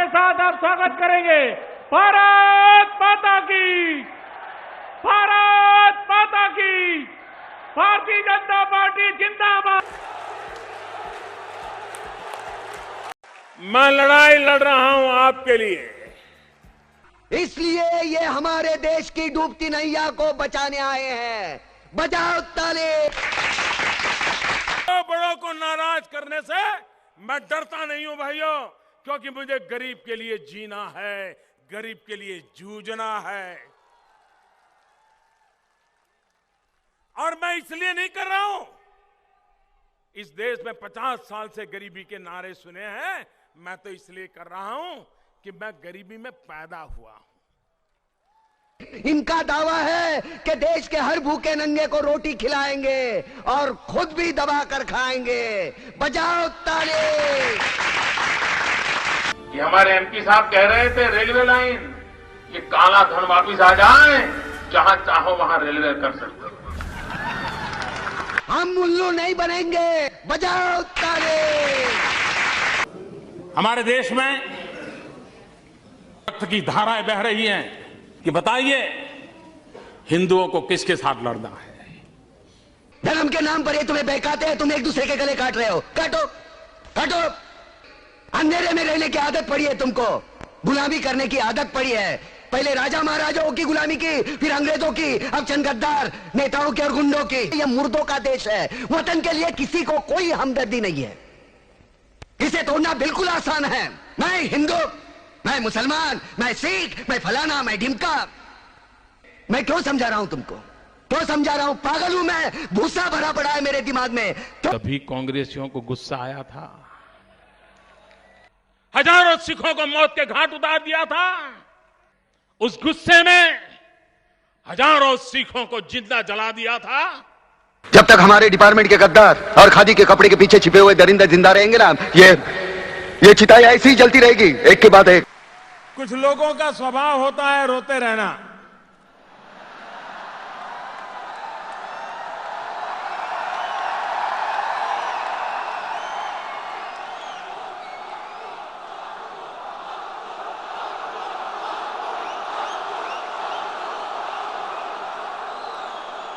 के साथ आप स्वागत करेंगे। भारत माता की, भारत माता की, भारतीय जनता पार्टी जिंदाबाद। मैं लड़ाई लड़ रहा हूं आपके लिए, इसलिए ये हमारे देश की डूबती नैया को बचाने आए हैं। बजाओ ताली। बड़ों को नाराज करने से मैं डरता नहीं हूं भाइयों, क्योंकि मुझे गरीब के लिए जीना है, गरीब के लिए जूझना है। और मैं इसलिए नहीं कर रहा हूं, इस देश में 50 साल से गरीबी के नारे सुने हैं। मैं तो इसलिए कर रहा हूं कि मैं गरीबी में पैदा हुआ हूं। इनका दावा है कि देश के हर भूखे नंगे को रोटी खिलाएंगे और खुद भी दबा कर खाएंगे। बजाओ ताली। ये हमारे एमपी साहब कह रहे थे रेलवे लाइन, ये काला धन वापिस आ जाए, जहां चाहो वहां रेलवे कर सकते। हम उल्लू नहीं बनेंगे। बजाओ ताली। हमारे देश में रक्त की धाराएं बह रही हैं कि बताइए हिंदुओं को किसके साथ लड़ना है। धर्म के नाम पर ये तुम्हें बहकाते हैं, तुम एक दूसरे के गले काट रहे हो। काटो काटो। अंधेरे में रहने की आदत पड़ी है तुमको, गुलामी करने की आदत पड़ी है। पहले राजा महाराजाओं की गुलामी की, फिर अंग्रेजों की, अब चंद गद्दार नेताओं की और गुंडों की। यह मुर्दों का देश है। वतन के लिए किसी को कोई हमदर्दी नहीं है। इसे तोड़ना बिल्कुल आसान है। मैं हिंदू, मैं मुसलमान, मैं सिख, मैं फलाना, मैं ढिमका। मैं क्यों समझा रहा हूं तुमको, क्यों समझा रहा हूं? पागल हूं मैं? भूसा भरा पड़ा है मेरे दिमाग में। तभी कांग्रेसियों को गुस्सा आया था, हजारों सिखों को मौत के घाट उतार दिया था। उस गुस्से में हजारों सिखों को जिंदा जला दिया था। जब तक हमारे डिपार्टमेंट के गद्दार और खादी के कपड़े के पीछे छिपे हुए दरिंदे जिंदा रहेंगे ना, ये चिताएं ऐसी ही जलती रहेगी, एक के बाद एक। कुछ लोगों का स्वभाव होता है रोते रहना।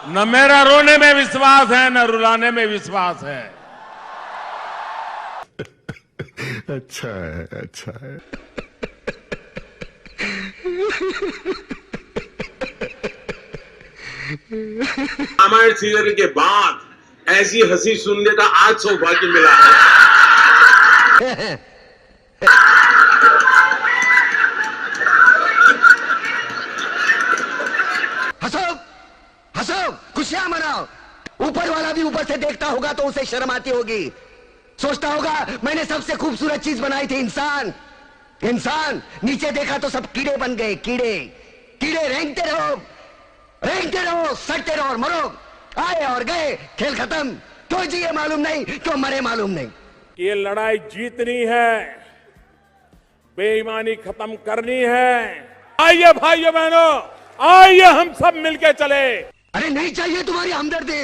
न मेरा रोने में विश्वास है, न रुलाने में विश्वास है। अच्छा है, अच्छा है। रामायण सीरियल के बाद ऐसी हंसी सुनने का आज सौभाग्य मिला है। हंसो हंसो, खुशियां मनाओ। ऊपर वाला भी ऊपर से देखता होगा तो उसे शर्म आती होगी। सोचता होगा मैंने सबसे खूबसूरत चीज बनाई थी, इंसान। इंसान नीचे देखा तो सब कीड़े बन गए। कीड़े कीड़े रेंगते रहो, सड़ते रहो और मरो। आए और गए, खेल खत्म। क्यों जिए मालूम नहीं, क्यों मरे मालूम नहीं। ये लड़ाई जीतनी है, बेईमानी खत्म करनी है। आइए भाइयों बहनों, आइए हम सब मिलके चले। अरे नहीं चाहिए तुम्हारी हमदर्दी।